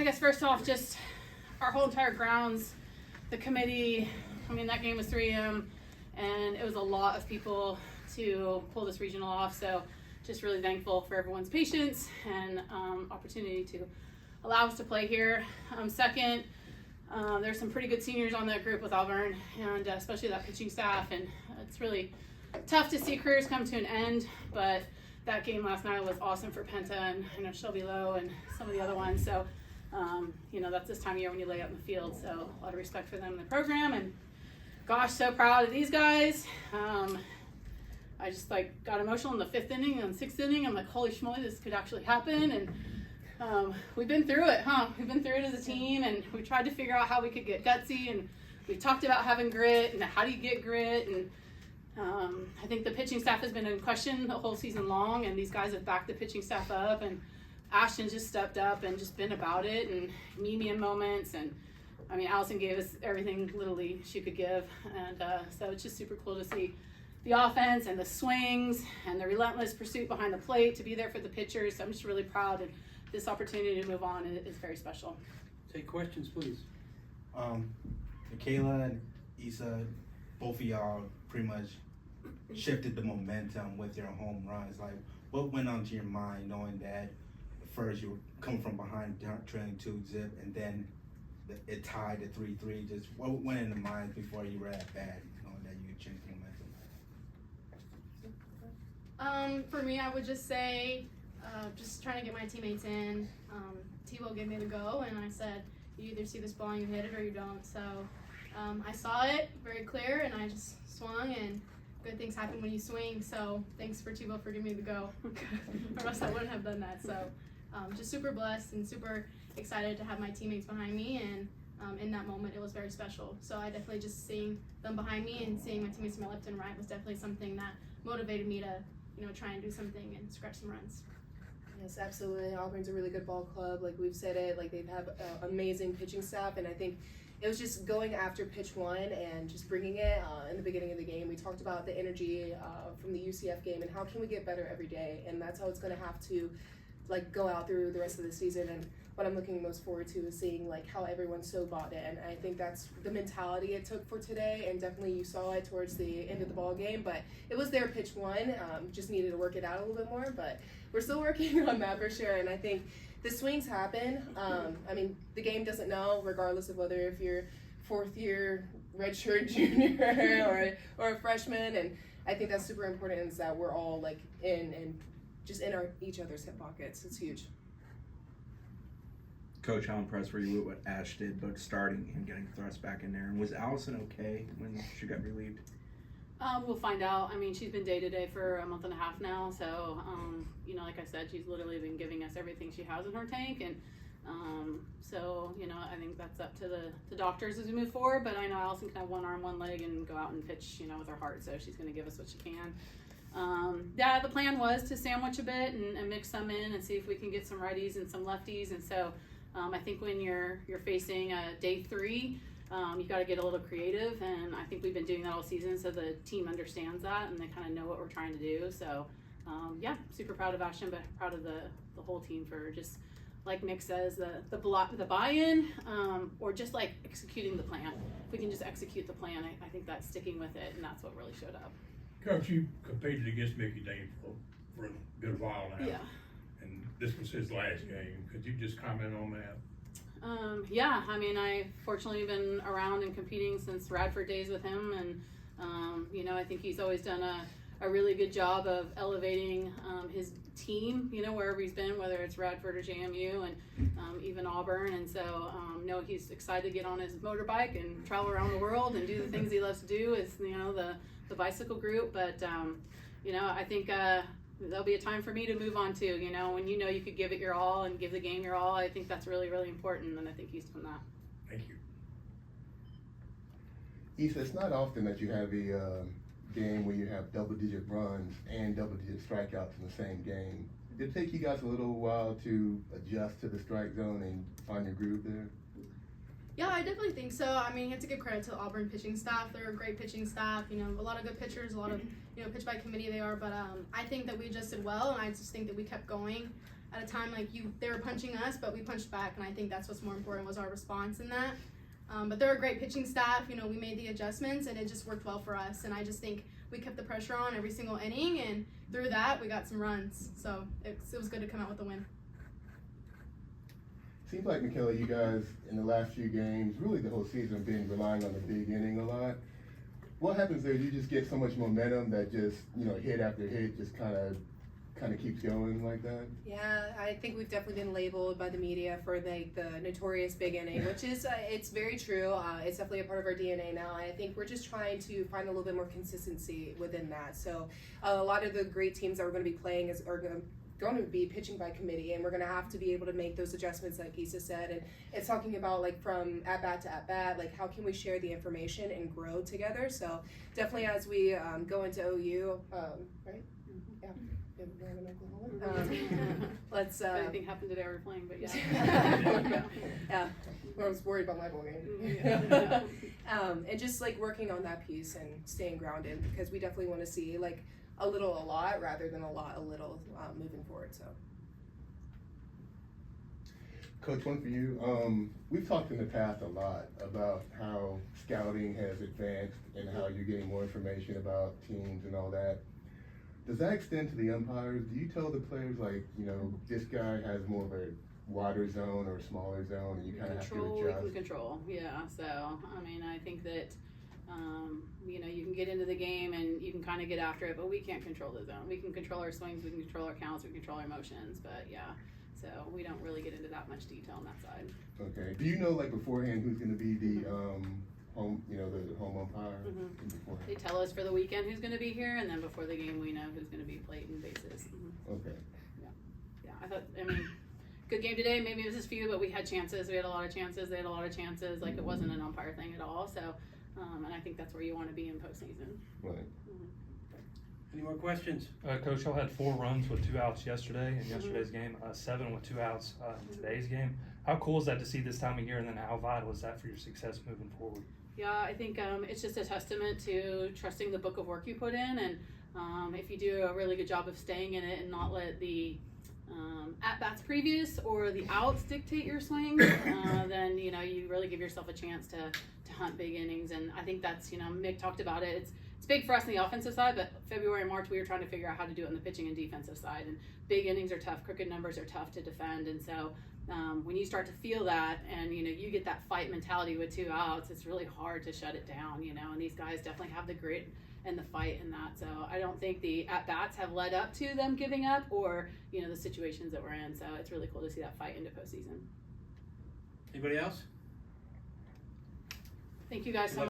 guess first off, just our whole entire grounds, the committee. I mean, that game was 3 a.m. and it was a lot of people to pull this regional off. So just really thankful for everyone's patience and opportunity to allow us to play here. Second, there's some pretty good seniors on that group with Auburn, and especially that pitching staff. And it's really tough to see careers come to an end, but that game last night was awesome for Penta and I know Shelby Lowe and some of the other ones. So, that's this time of year when you lay out in the field. So a lot of respect for them in the program, and gosh, so proud of these guys. I just got emotional in the 5th inning and 6th inning. I'm like, holy schmoly, this could actually happen. And we've been through it, We've been through it as a team, and we tried to figure out how we could get gutsy, and we talked about having grit and how do you get grit. And I think the pitching staff has been in question the whole season long, and these guys have backed the pitching staff up, and Ashton just stepped up and just been about it, and me in moments. And I mean, Allison gave us everything literally she could give, and so it's just super cool to see the offense and the swings and the relentless pursuit behind the plate to be there for the pitchers. So I'm just really proud, and this opportunity to move on is very special. Take questions, please. Michaela and Issa, both of y'all pretty much shifted the momentum with your home runs. Like, what went on to your mind knowing that first you were coming from behind, trailing 2-0, and then it tied to 3-3? Just what went in the mind before you were at bat, knowing that you could change the momentum? For me, I would just say, just trying to get my teammates in. T-Will gave me the go, and I said, you either see this ball and you hit it or you don't. So I saw it very clear, and I just swung, and good things happen when you swing. So thanks for T-Will for giving me the go, or else I wouldn't have done that. So just super blessed and super excited to have my teammates behind me, and in that moment it was very special. So I definitely just seeing them behind me and seeing my teammates to my left and right was definitely something that motivated me to try and do something and scratch some runs. Yes, absolutely. Auburn's a really good ball club. Like we've said it, they have amazing pitching staff, and I think it was just going after pitch one and just bringing it in the beginning of the game. We talked about the energy from the UCF game and how can we get better every day, and that's how it's going to have to go out through the rest of the season. And what I'm looking most forward to is seeing how everyone's so bought in. I think that's the mentality it took for today, and definitely you saw it towards the end of the ball game. But it was their pitch one, just needed to work it out a little bit more. But we're still working on that for sure. And I think the swings happen. I mean, the game doesn't know, regardless of whether if you're 4th year redshirt junior or a freshman. And I think that's super important, is that we're all in and just in each other's hip pockets. It's huge. Coach, how impressed were you with what Ash did, both starting and getting thrust back in there? And was Allison okay when she got relieved? We'll find out. I mean, she's been day-to-day for a month and a half now, so like I said, she's literally been giving us everything she has in her tank, and so I think that's up to the doctors as we move forward. But I know Allison can have one arm, one leg, and go out and pitch with her heart, so she's going to give us what she can. The plan was to sandwich a bit and mix some in and see if we can get some righties and some lefties. And so I think when you're facing day 3, you got to get a little creative, and I think we've been doing that all season, so the team understands that and they kind of know what we're trying to do. So super proud of Ashton, but proud of the whole team for just, like Nick says, the buy-in, or just executing the plan. If we can just execute the plan, I think that's sticking with it, and that's what really showed up. Coach, you competed against Mickey Dean for a good while now. Yeah. And this was his last game. Could you just comment on that? I mean, I've fortunately been around and competing since Radford days with him, and I think he's always done a really good job of elevating his team, wherever he's been, whether it's Radford or JMU, and even Auburn. And so he's excited to get on his motorbike and travel around the world and do the things he loves to do, is the bicycle group. But I think there'll be a time for me to move on too. When you could give it your all and give the game your all, I think that's really, really important, and I think he's done that. Thank you. Issa, it's not often that you have a game where you have double-digit runs and double-digit strikeouts in the same game. Did it take you guys a little while to adjust to the strike zone and find your groove there? Yeah, I definitely think so. I mean, you have to give credit to the Auburn pitching staff. They're a great pitching staff. A lot of good pitchers, a lot of pitch by committee they are. But I think that we adjusted well, and I just think that we kept going. at a time like they were punching us, but we punched back, and I think that's what's more important was our response in that. But they're a great pitching staff. You know, we made the adjustments, and it just worked well for us. And I just think we kept the pressure on every single inning, and through that, we got some runs. So it was good to come out with a win. Seems like, Michaela, you guys in the last few games, really the whole season, have been relying on the big inning a lot. What happens there? You just get so much momentum that just, you know, hit after hit just kind of keeps going like that? Yeah, I think we've definitely been labeled by the media for the notorious big inning, which is, it's very true. It's definitely a part of our DNA now. I think we're just trying to find a little bit more consistency within that. So a lot of the great teams that we're going to be playing are going to be pitching by committee, and we're going to have to be able to make those adjustments like Issa said. And it's talking about like from at bat to at bat, like how can we share the information and grow together. So definitely as we go into OU, right? Yeah. Let's If anything happened today, we were playing, but yeah. yeah, I was worried about my bowl game. And just like working on that piece and staying grounded, because we definitely want to see like a little a lot rather than a lot a little moving forward. So Coach, one for you. We've talked in the past a lot about how scouting has advanced and how you're getting more information about teams and all that. Does that extend to the umpires? Do you tell the players, like, you know, this guy has more of a wider zone or a smaller zone, and you kind of have to We adjust? can control, yeah. So, I mean, I think that, you know, you can get into the game and you can kind of get after it, but we can't control the zone. We can control our swings, we can control our counts, we can control our motions, but yeah. So we don't really get into that much detail on that side. Okay. Do you know, like, beforehand who's going to be the home, you know, the home umpire? Beforehand? They tell us for the weekend who's going to be here, and then before the game we know who's going to be plate and bases. Okay. Yeah, I mean, good game today. Maybe it was just few, but we had chances. We had a lot of chances. They had a lot of chances. Like, it wasn't an umpire thing at all. So, and I think that's where you want to be in postseason. Right. Any more questions? Coach, y'all had 4 runs with 2 outs yesterday in yesterday's game, 7 with 2 outs in today's game. How cool is that to see this time of year, and then how vital is that for your success moving forward? Yeah, I think it's just a testament to trusting the book of work you put in, and if you do a really good job of staying in it and not let the at-bats previous or the outs dictate your swing, then, you know, you really give yourself a chance to hunt big innings. And I think that's, you know, Mick talked about it. It's big for us on the offensive side, but February and March we were trying to figure out how to do it on the pitching and defensive side. And big innings are tough, crooked numbers are tough to defend, and so when you start to feel that, and you know you get that fight mentality with 2 outs, it's really hard to shut it down. You know, and these guys definitely have the grit and the fight in that. So I don't think the at bats have led up to them giving up, or you know the situations that we're in. So it's really cool to see that fight into postseason. Anybody else? Thank you guys so much.